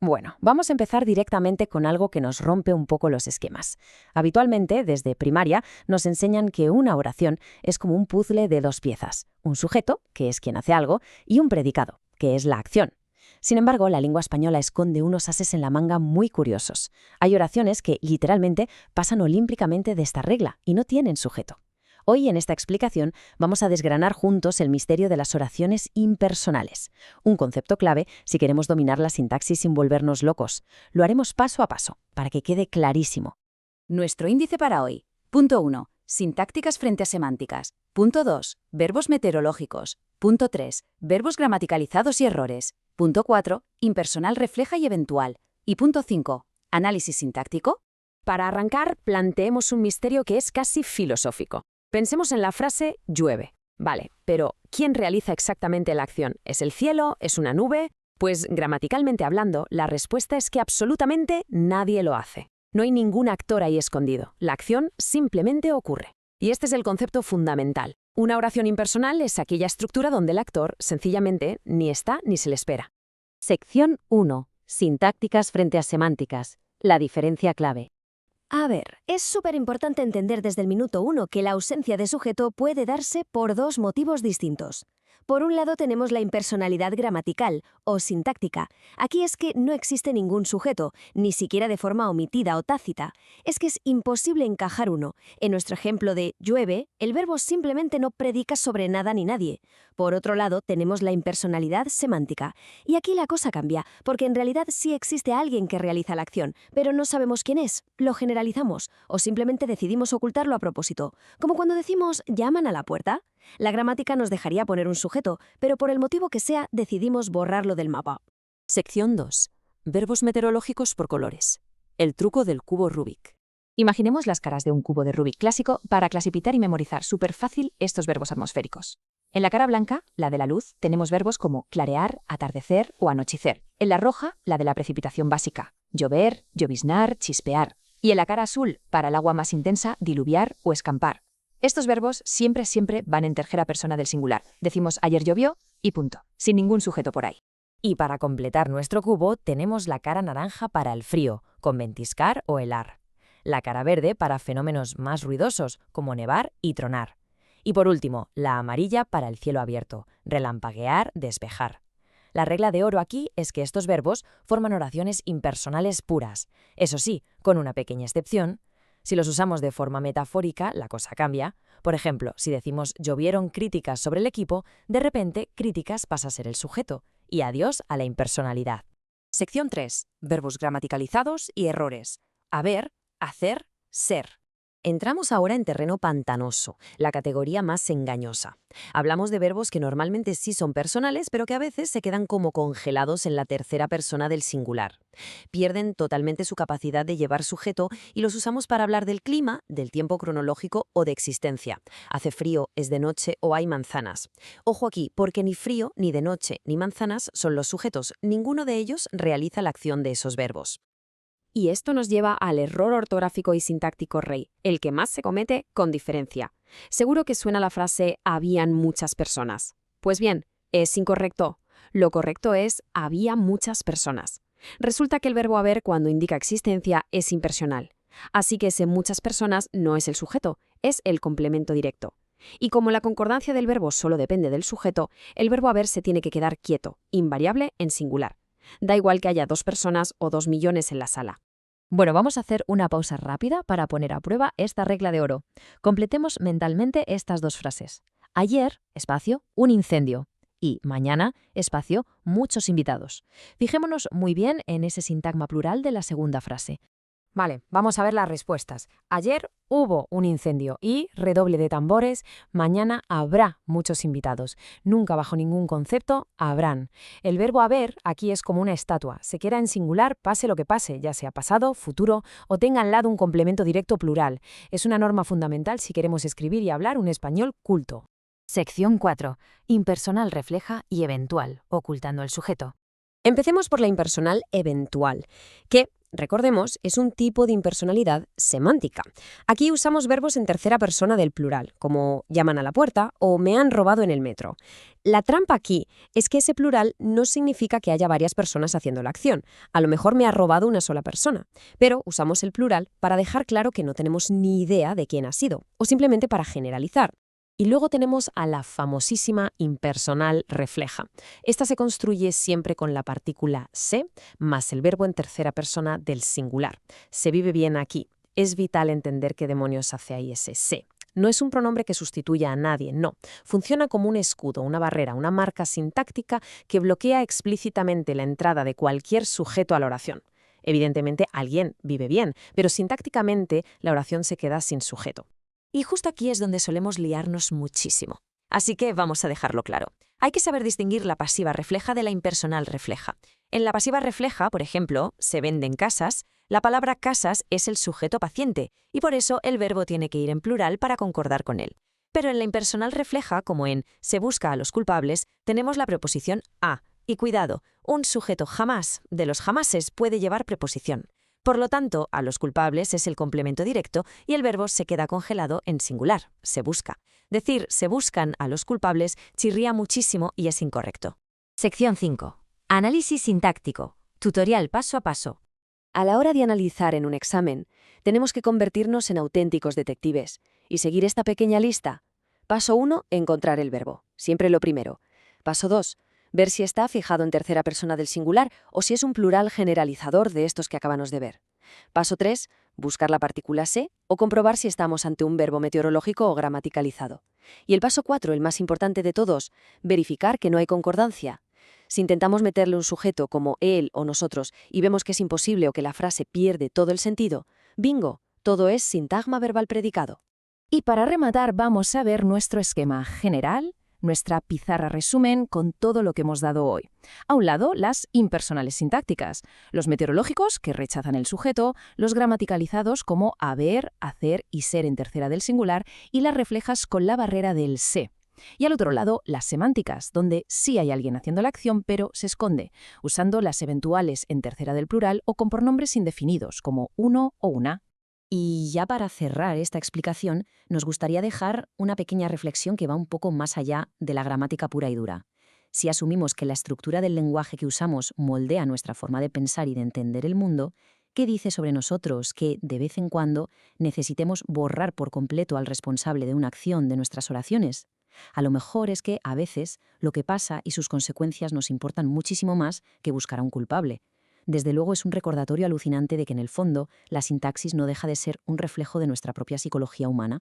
Bueno, vamos a empezar directamente con algo que nos rompe un poco los esquemas. Habitualmente, desde primaria, nos enseñan que una oración es como un puzzle de dos piezas, un sujeto, que es quien hace algo, y un predicado, que es la acción. Sin embargo, la lengua española esconde unos ases en la manga muy curiosos. Hay oraciones que, literalmente, pasan olímpicamente de esta regla y no tienen sujeto. Hoy, en esta explicación, vamos a desgranar juntos el misterio de las oraciones impersonales, un concepto clave si queremos dominar la sintaxis sin volvernos locos. Lo haremos paso a paso, para que quede clarísimo. Nuestro índice para hoy. Punto 1. Sintácticas frente a semánticas. Punto 2. Verbos meteorológicos. Punto 3. Verbos gramaticalizados y errores. Punto 4. Impersonal refleja y eventual. Y punto 5. Análisis sintáctico. Para arrancar, planteemos un misterio que es casi filosófico. Pensemos en la frase llueve. Vale, pero ¿quién realiza exactamente la acción? ¿Es el cielo? ¿Es una nube? Pues gramaticalmente hablando, la respuesta es que absolutamente nadie lo hace. No hay ningún actor ahí escondido. La acción simplemente ocurre. Y este es el concepto fundamental. Una oración impersonal es aquella estructura donde el actor sencillamente ni está ni se le espera. Sección 1. Sintácticas frente a semánticas. La diferencia clave. A ver, es súper importante entender desde el minuto 1 que la ausencia de sujeto puede darse por dos motivos distintos. Por un lado tenemos la impersonalidad gramatical o sintáctica. Aquí es que no existe ningún sujeto, ni siquiera de forma omitida o tácita. Es que es imposible encajar uno. En nuestro ejemplo de llueve, el verbo simplemente no predica sobre nada ni nadie. Por otro lado tenemos la impersonalidad semántica. Y aquí la cosa cambia, porque en realidad sí existe alguien que realiza la acción, pero no sabemos quién es, lo generalizamos, o simplemente decidimos ocultarlo a propósito. Como cuando decimos llaman a la puerta. La gramática nos dejaría poner un sujeto, pero por el motivo que sea, decidimos borrarlo del mapa. Sección 2. Verbos meteorológicos por colores. El truco del cubo Rubik. Imaginemos las caras de un cubo de Rubik clásico para clasificar y memorizar súper fácil estos verbos atmosféricos. En la cara blanca, la de la luz, tenemos verbos como clarear, atardecer o anochecer. En la roja, la de la precipitación básica, llover, lloviznar, chispear. Y en la cara azul, para el agua más intensa, diluviar o escampar. Estos verbos siempre van en tercera persona del singular. Decimos ayer llovió y punto, sin ningún sujeto por ahí. Y para completar nuestro cubo tenemos la cara naranja para el frío, con ventiscar o helar. La cara verde para fenómenos más ruidosos, como nevar y tronar. Y por último, la amarilla para el cielo abierto, relampaguear, despejar. La regla de oro aquí es que estos verbos forman oraciones impersonales puras. Eso sí, con una pequeña excepción. Si los usamos de forma metafórica, la cosa cambia. Por ejemplo, si decimos llovieron críticas sobre el equipo, de repente críticas pasa a ser el sujeto. Y adiós a la impersonalidad. Sección 3. Verbos gramaticalizados y errores. Haber, hacer, ser. Entramos ahora en terreno pantanoso, la categoría más engañosa. Hablamos de verbos que normalmente sí son personales, pero que a veces se quedan como congelados en la tercera persona del singular. Pierden totalmente su capacidad de llevar sujeto y los usamos para hablar del clima, del tiempo cronológico o de existencia. Hace frío, es de noche o hay manzanas. Ojo aquí, porque ni frío, ni de noche, ni manzanas son los sujetos. Ninguno de ellos realiza la acción de esos verbos. Y esto nos lleva al error ortográfico y sintáctico rey, el que más se comete con diferencia. Seguro que suena la frase «habían muchas personas». Pues bien, es incorrecto. Lo correcto es «había muchas personas». Resulta que el verbo haber cuando indica existencia es impersonal. Así que ese muchas personas no es el sujeto, es el complemento directo. Y como la concordancia del verbo solo depende del sujeto, el verbo haber se tiene que quedar quieto, invariable en singular. Da igual que haya 2 personas o 2 millones en la sala. Bueno, vamos a hacer una pausa rápida para poner a prueba esta regla de oro. Completemos mentalmente estas dos frases. Ayer, espacio, un incendio. Y mañana, espacio, muchos invitados. Fijémonos muy bien en ese sintagma plural de la segunda frase. Vale, vamos a ver las respuestas. Ayer hubo un incendio y, redoble de tambores, mañana habrá muchos invitados. Nunca bajo ningún concepto habrán. El verbo haber aquí es como una estatua. Se queda en singular pase lo que pase, ya sea pasado, futuro o tenga al lado un complemento directo plural. Es una norma fundamental si queremos escribir y hablar un español culto. Sección 4. Impersonal refleja y eventual, ocultando el sujeto. Empecemos por la impersonal eventual, que recordemos, es un tipo de impersonalidad semántica. Aquí usamos verbos en tercera persona del plural, como llaman a la puerta o me han robado en el metro. La trampa aquí es que ese plural no significa que haya varias personas haciendo la acción. A lo mejor me ha robado una sola persona, pero usamos el plural para dejar claro que no tenemos ni idea de quién ha sido, o simplemente para generalizar. Y luego tenemos a la famosísima impersonal refleja. Esta se construye siempre con la partícula se más el verbo en tercera persona del singular. Se vive bien aquí. Es vital entender qué demonios hace ahí ese se. No es un pronombre que sustituya a nadie, no. Funciona como un escudo, una barrera, una marca sintáctica que bloquea explícitamente la entrada de cualquier sujeto a la oración. Evidentemente, alguien vive bien, pero sintácticamente la oración se queda sin sujeto. Y justo aquí es donde solemos liarnos muchísimo. Así que vamos a dejarlo claro. Hay que saber distinguir la pasiva refleja de la impersonal refleja. En la pasiva refleja, por ejemplo, se venden casas, la palabra casas es el sujeto paciente y por eso el verbo tiene que ir en plural para concordar con él. Pero en la impersonal refleja, como en se busca a los culpables, tenemos la preposición a. Y cuidado, un sujeto jamás de los jamases puede llevar preposición. Por lo tanto, a los culpables es el complemento directo y el verbo se queda congelado en singular, se busca. Decir se buscan a los culpables chirría muchísimo y es incorrecto. Sección 5. Análisis sintáctico. Tutorial paso a paso. A la hora de analizar en un examen, tenemos que convertirnos en auténticos detectives y seguir esta pequeña lista. Paso 1, encontrar el verbo, siempre lo primero. Paso 2, ver si está fijado en tercera persona del singular o si es un plural generalizador de estos que acabamos de ver. Paso 3, buscar la partícula se o comprobar si estamos ante un verbo meteorológico o gramaticalizado. Y el paso 4, el más importante de todos, verificar que no hay concordancia. Si intentamos meterle un sujeto como él o nosotros y vemos que es imposible o que la frase pierde todo el sentido, bingo, todo es sintagma verbal predicado. Y para rematar vamos a ver nuestro esquema general, nuestra pizarra resumen con todo lo que hemos dado hoy. A un lado, las impersonales sintácticas, los meteorológicos que rechazan el sujeto, los gramaticalizados como haber, hacer y ser en tercera del singular y las reflejas con la barrera del se. Y al otro lado, las semánticas, donde sí hay alguien haciendo la acción, pero se esconde, usando las eventuales en tercera del plural o con pronombres indefinidos, como uno o una. Y ya para cerrar esta explicación, nos gustaría dejar una pequeña reflexión que va un poco más allá de la gramática pura y dura. Si asumimos que la estructura del lenguaje que usamos moldea nuestra forma de pensar y de entender el mundo, ¿qué dice sobre nosotros que, de vez en cuando, necesitemos borrar por completo al responsable de una acción de nuestras oraciones? A lo mejor es que, a veces, lo que pasa y sus consecuencias nos importan muchísimo más que buscar a un culpable. Desde luego es un recordatorio alucinante de que en el fondo la sintaxis no deja de ser un reflejo de nuestra propia psicología humana.